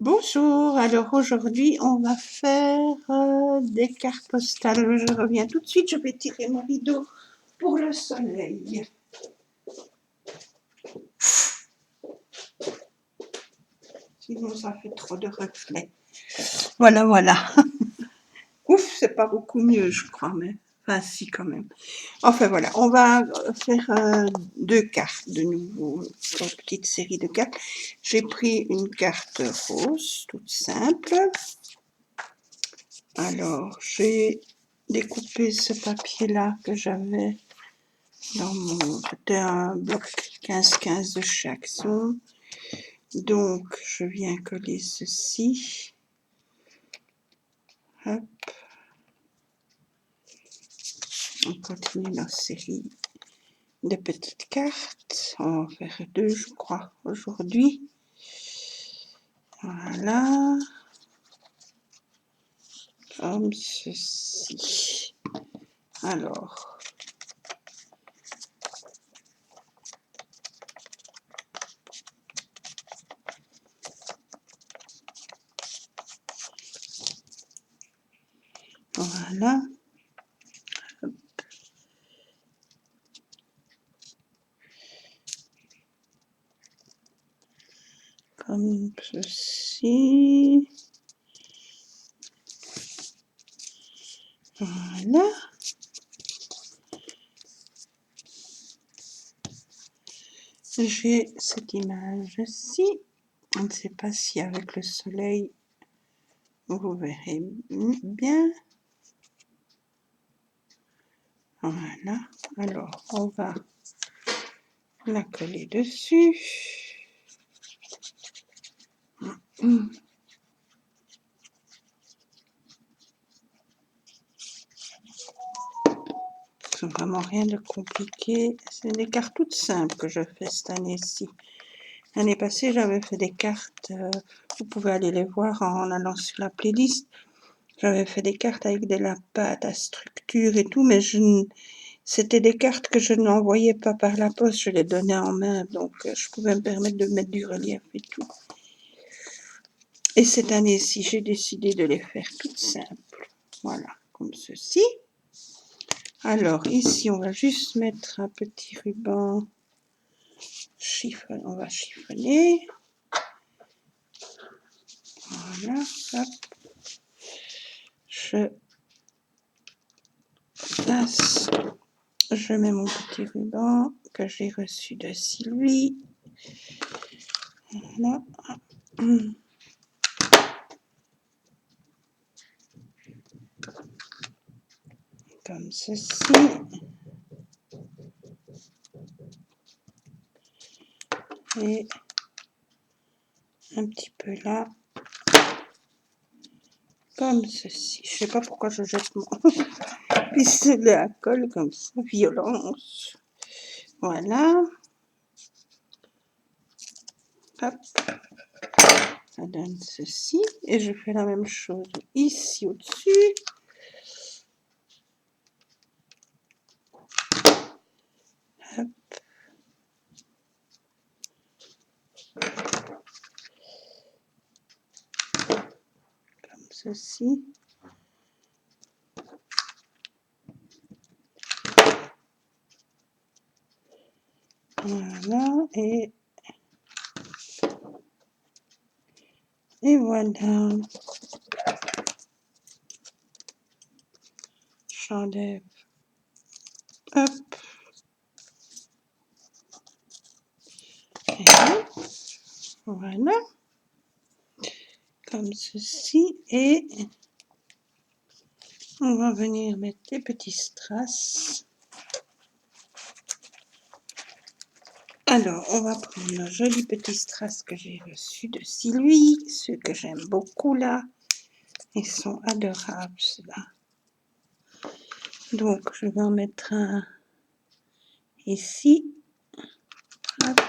Bonjour, alors aujourd'hui on va faire des cartes postales. Je reviens tout de suite, je vais tirer mon rideau pour le soleil. Sinon ça fait trop de reflets. Voilà, voilà. Ouf, c'est pas beaucoup mieux je crois, mais enfin si quand même. Enfin voilà, on va faire deux cartes de nouveau, une petite série de cartes. J'ai pris une carte rose, toute simple. Alors j'ai découpé ce papier-là que j'avais dans mon... C'était un bloc 15-15 de chaque zone. Donc je viens coller ceci. Hop. On continue notre série de petites cartes. On va en faire deux, je crois, aujourd'hui. Voilà. Comme ceci. Alors. Voilà. Hop. Comme ceci. Voilà. J'ai cette image-ci. Je ne sais pas si avec le soleil, vous verrez bien. Voilà. Alors, on va la coller dessus. C'est vraiment rien de compliqué. C'est des cartes toutes simples que je fais cette année-ci. L'année passée, j'avais fait des cartes, vous pouvez aller les voir en allant sur la playlist. J'avais fait des cartes avec des lapins à structure et tout, mais c'était des cartes que je n'envoyais pas par la poste, je les donnais en main, donc je pouvais me permettre de mettre du relief et tout. Et cette année-ci, j'ai décidé de les faire toutes simples. Voilà, comme ceci. Alors, ici, on va juste mettre un petit ruban. On va chiffonner. Voilà, hop. Je place. Je mets mon petit ruban que j'ai reçu de Sylvie. Voilà. Comme ceci. Et un petit peu là. Comme ceci. Je sais pas pourquoi je jette mon pistolet à colle comme ça. Violence. Voilà. Hop. Ça donne ceci. Et je fais la même chose ici au-dessus. Hop. Comme ceci. Voilà. Et voilà. J'enlève. Hop. Et voilà. Comme ceci. Et on va venir mettre des petits strass. Alors, on va prendre nos jolis petits strass que j'ai reçus de Sylvie. Ceux que j'aime beaucoup là. Ils sont adorables ceux-là. Donc, je vais en mettre un ici. Hop.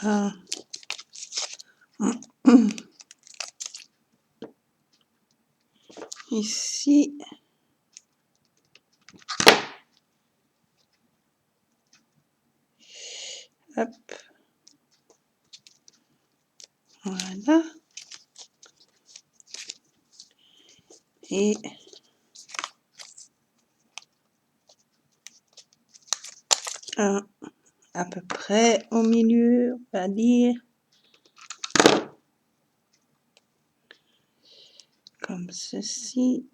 Un. Ici. Hop. Voilà. Et un à peu près au milieu, on va dire. Comme ceci.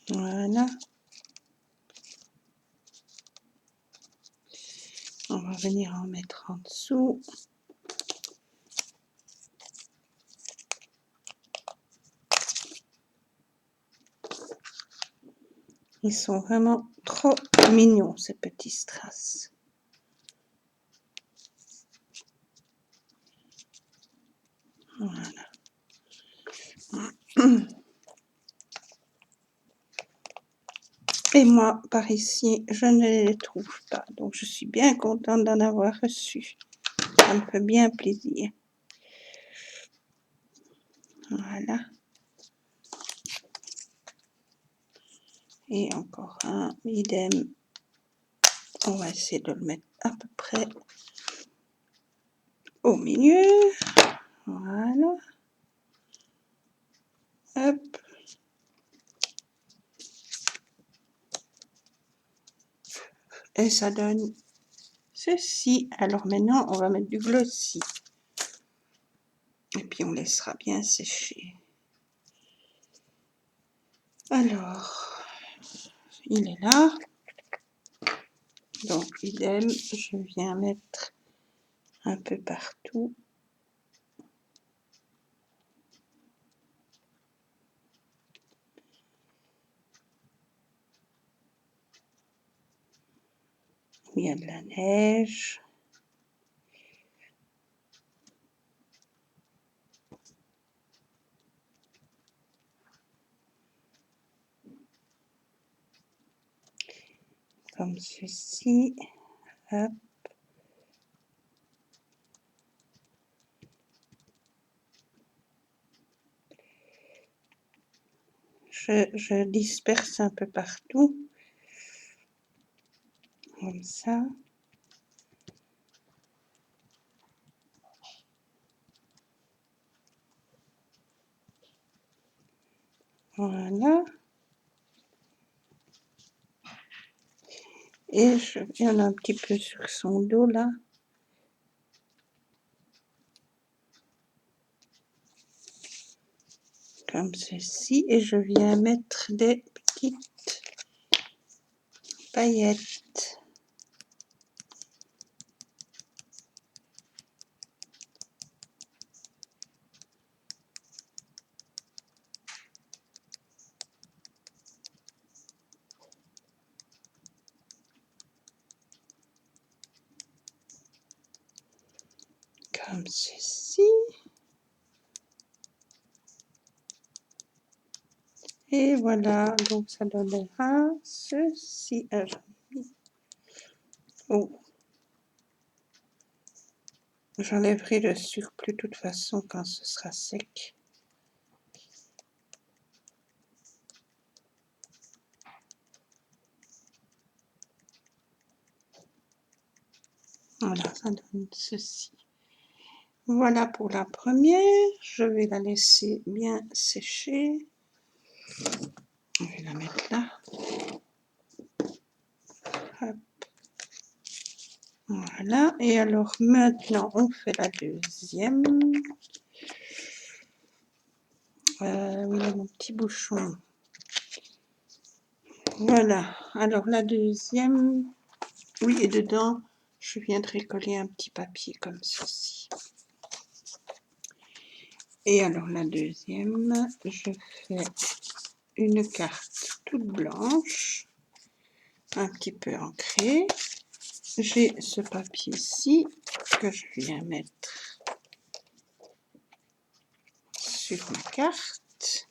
Voilà. On va venir en mettre en dessous. Ils sont vraiment trop mignons, ces petits strass. Voilà. Et moi, par ici, je ne les trouve pas. Donc, je suis bien contente d'en avoir reçu. Ça me fait bien plaisir. Voilà. Et encore un, idem. On va essayer de le mettre à peu près au milieu. Voilà. Hop. Et ça donne ceci. Alors maintenant, on va mettre du glossy. Et puis, on laissera bien sécher. Alors, il est là. Donc, idem, je viens mettre un peu partout. Il y a de la neige. Comme ceci. Hop. Je disperse un peu partout. Comme ça. Voilà. Et il y en a un petit peu sur son dos là. Comme ceci. Et je viens mettre des petites paillettes. Comme ceci. Et voilà, donc ça donnera ceci. Oh, j'enlèverai le surplus de toute façon quand ce sera sec. Voilà, ça donne ceci. Voilà pour la première. Je vais la laisser bien sécher. Je vais la mettre là. Hop. Voilà. Et alors maintenant, on fait la deuxième. Oui, mon petit bouchon. Voilà. Alors la deuxième. Oui, et dedans, je viendrai coller un petit papier comme ceci. Et alors la deuxième, je fais une carte toute blanche, un petit peu ancrée. J'ai ce papier-ci que je viens mettre sur ma carte.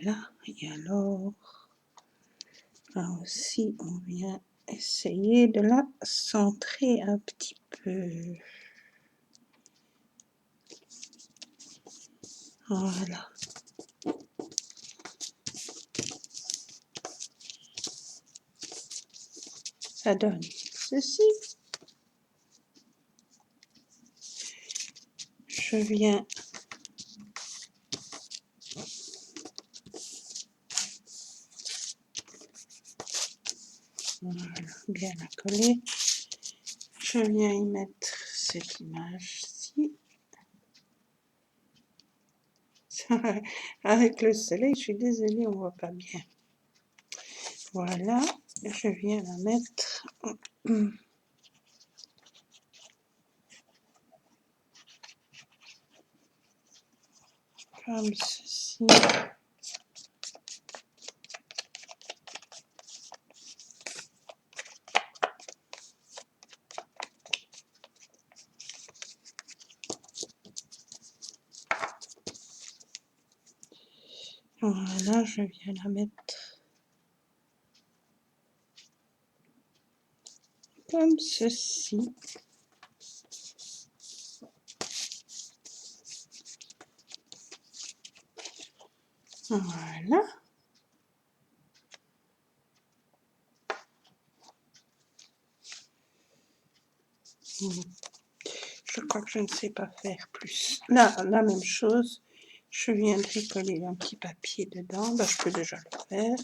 Voilà, et alors, là aussi, on vient essayer de la centrer un petit peu. Voilà. Ça donne ceci. Je viens voilà, bien la coller. Je viens y mettre cette image-ci. Avec le soleil, je suis désolée, on voit pas bien. Voilà, je viens la mettre comme ceci. Voilà, je viens la mettre comme ceci. Voilà. Je crois que je ne sais pas faire plus. Là, la même chose. Je viendrai coller un petit papier dedans. Ben, je peux déjà le faire.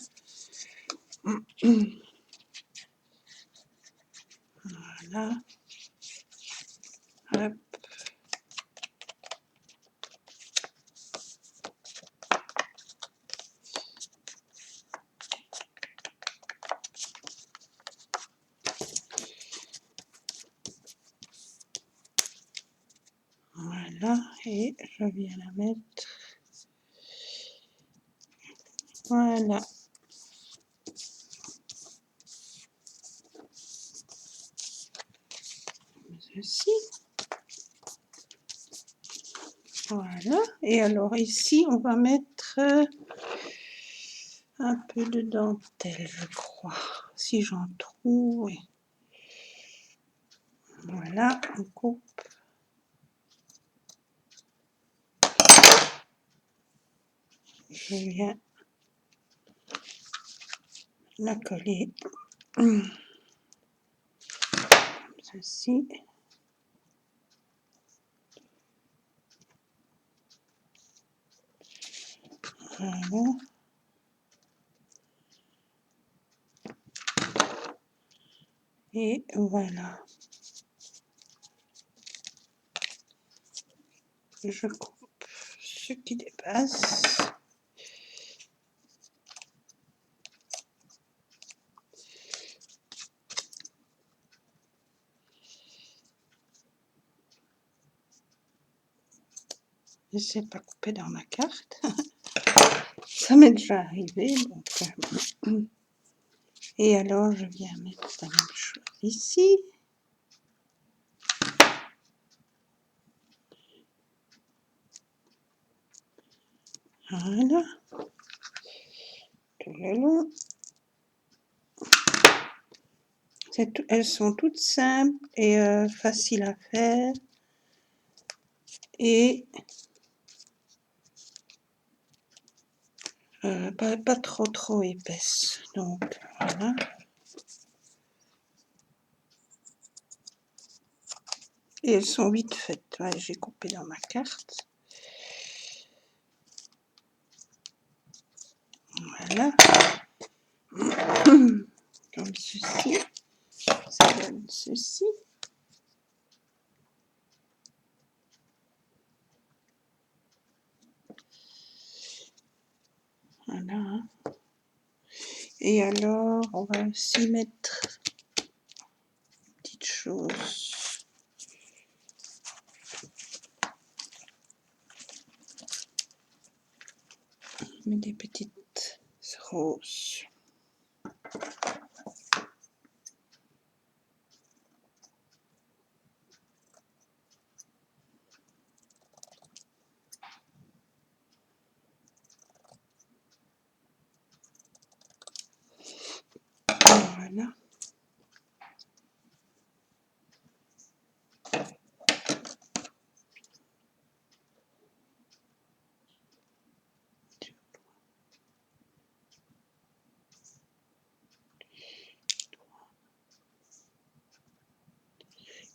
Voilà. Hop. Voilà. Et je viens la mettre. Voilà. Ceci. Voilà. Et alors ici, on va mettre un peu de dentelle, je crois. Si j'en trouve. Oui. Voilà, on coupe. Je viens la coller comme ceci. Voilà. Et voilà. Je coupe ce qui dépasse. J'essaie de pas couper dans ma carte. Ça m'est déjà arrivé. Donc, et alors, je viens mettre la même chose ici. Voilà. Tout le long. Elles sont toutes simples et faciles à faire. Et pas trop épaisse. Donc voilà. Et elles sont vite faites. Ouais, j'ai coupé dans ma carte. Voilà. Comme ceci. Ça donne ceci. Voilà. Et alors, on va aussi mettre une petite chose. On met des petites roses. Voilà.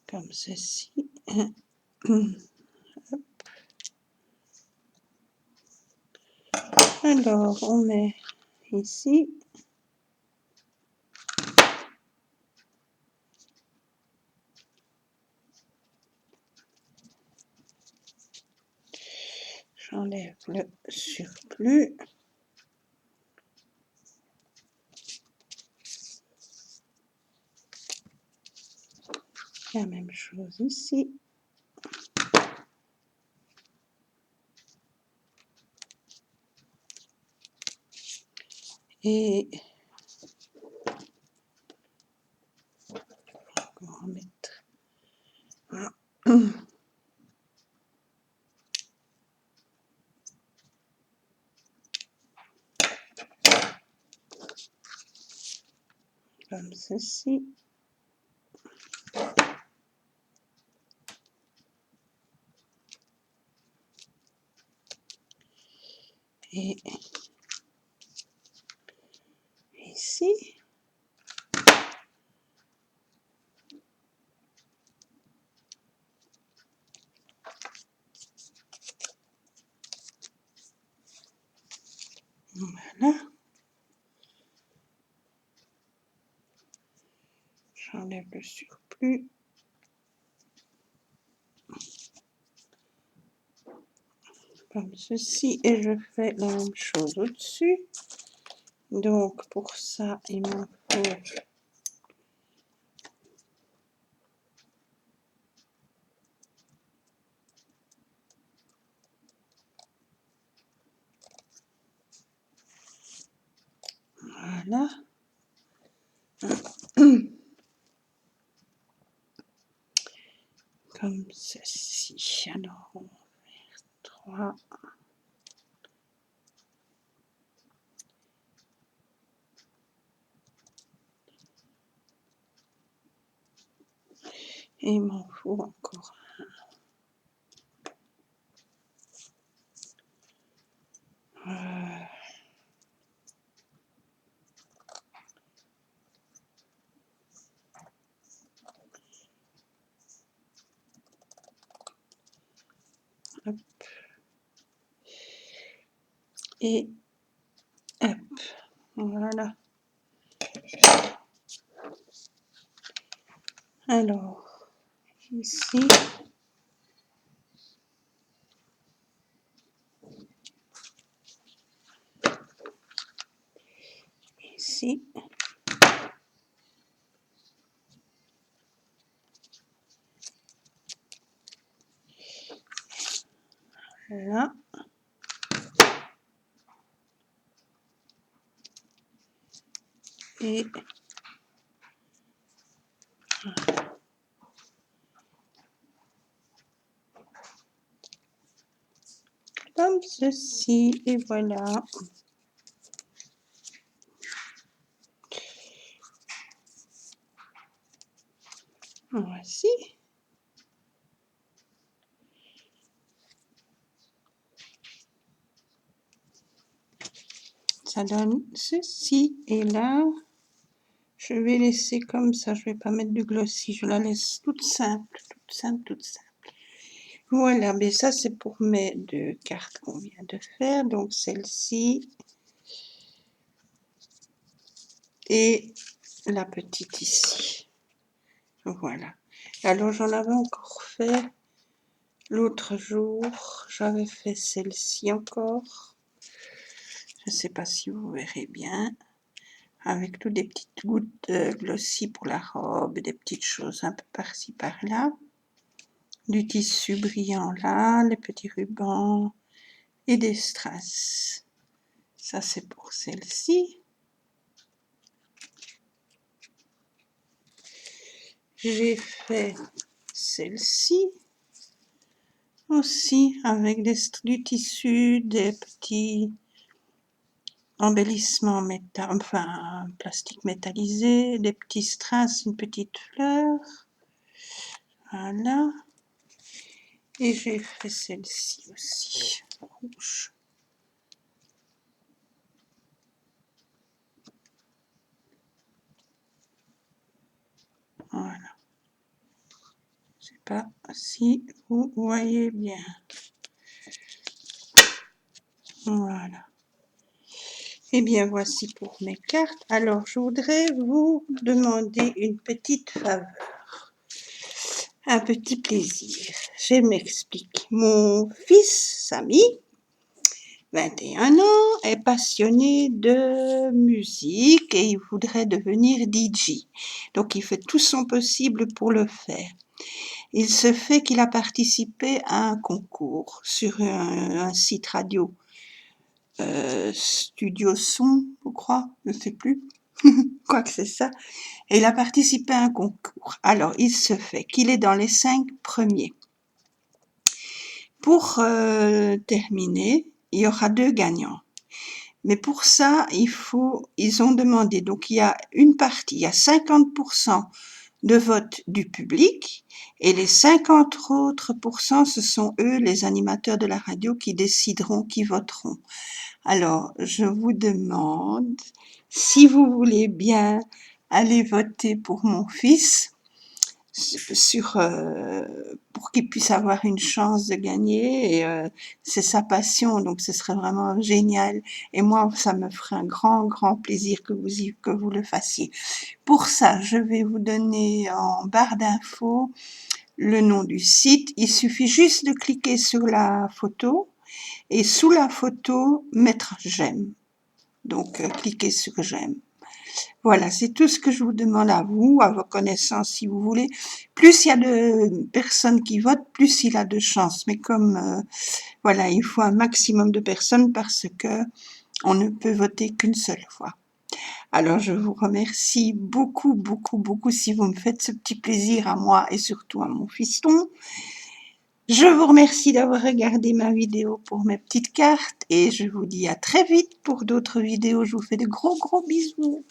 Comme ceci. Alors, on met ici. J'enlève le surplus. La même chose ici. Et on va remettre. Voilà. Comme ceci. Et ici. Voilà. J'enlève le surplus. Comme ceci. Et je fais la même chose au-dessus. Donc, pour ça, il m'en faut voilà. Comme ceci. Alors, on va faire 3. Et il m'en faut encore. Hop. Et hop. Voilà. Alors, ici. Ici. Là. Et comme ceci. Et voilà. Voici. Ça donne ceci. Et là, je vais laisser comme ça. Je vais pas mettre du glossy. Je la laisse toute simple, toute simple, toute simple. Voilà, mais ça c'est pour mes 2 cartes qu'on vient de faire. Donc celle-ci et la petite ici. Voilà. Alors j'en avais encore fait l'autre jour. J'avais fait celle-ci encore. Je ne sais pas si vous verrez bien. Avec toutes des petites gouttes de glossy pour la robe, des petites choses un peu par-ci par-là. Du tissu brillant là, les petits rubans et des strass. Ça c'est pour celle-ci. J'ai fait celle-ci aussi avec du tissu, des petits embellissement enfin plastique métallisé, des petits strass, une petite fleur. Voilà. Et j'ai fait celle-ci aussi, rouge. Voilà. Je sais pas si vous voyez bien. Voilà. Et bien, voici pour mes cartes. Alors, je voudrais vous demander une petite faveur, un petit plaisir. Je m'explique. Mon fils, Samy, 21 ans, est passionné de musique et il voudrait devenir DJ. Donc, il fait tout son possible pour le faire. Il se fait qu'il a participé à un concours sur un site radio, Studio Son, je crois, je ne sais plus, quoi que c'est ça. Et il a participé à un concours. Alors, il se fait qu'il est dans les 5 premiers. Pour terminer, il y aura 2 gagnants. Mais pour ça, ils ont demandé, donc il y a une partie, il y a 50% de vote du public et les 50 autres pourcents, ce sont eux, les animateurs de la radio, qui décideront, qui voteront. Alors, je vous demande, si vous voulez bien aller voter pour mon fils, pour qu'il puisse avoir une chance de gagner. Et c'est sa passion, donc ce serait vraiment génial. Et moi, ça me ferait un grand, grand plaisir que vous le fassiez. Pour ça, je vais vous donner en barre d'infos le nom du site. Il suffit juste de cliquer sur la photo et sous la photo, mettre j'aime. Donc, cliquez sur j'aime. Voilà, c'est tout ce que je vous demande à vous, à vos connaissances si vous voulez. Plus il y a de personnes qui votent, plus il a de chances. Mais comme, voilà, il faut un maximum de personnes parce que on ne peut voter qu'une seule fois. Alors, je vous remercie beaucoup, beaucoup, beaucoup si vous me faites ce petit plaisir à moi et surtout à mon fiston. Je vous remercie d'avoir regardé ma vidéo pour mes petites cartes et je vous dis à très vite pour d'autres vidéos. Je vous fais de gros, gros bisous.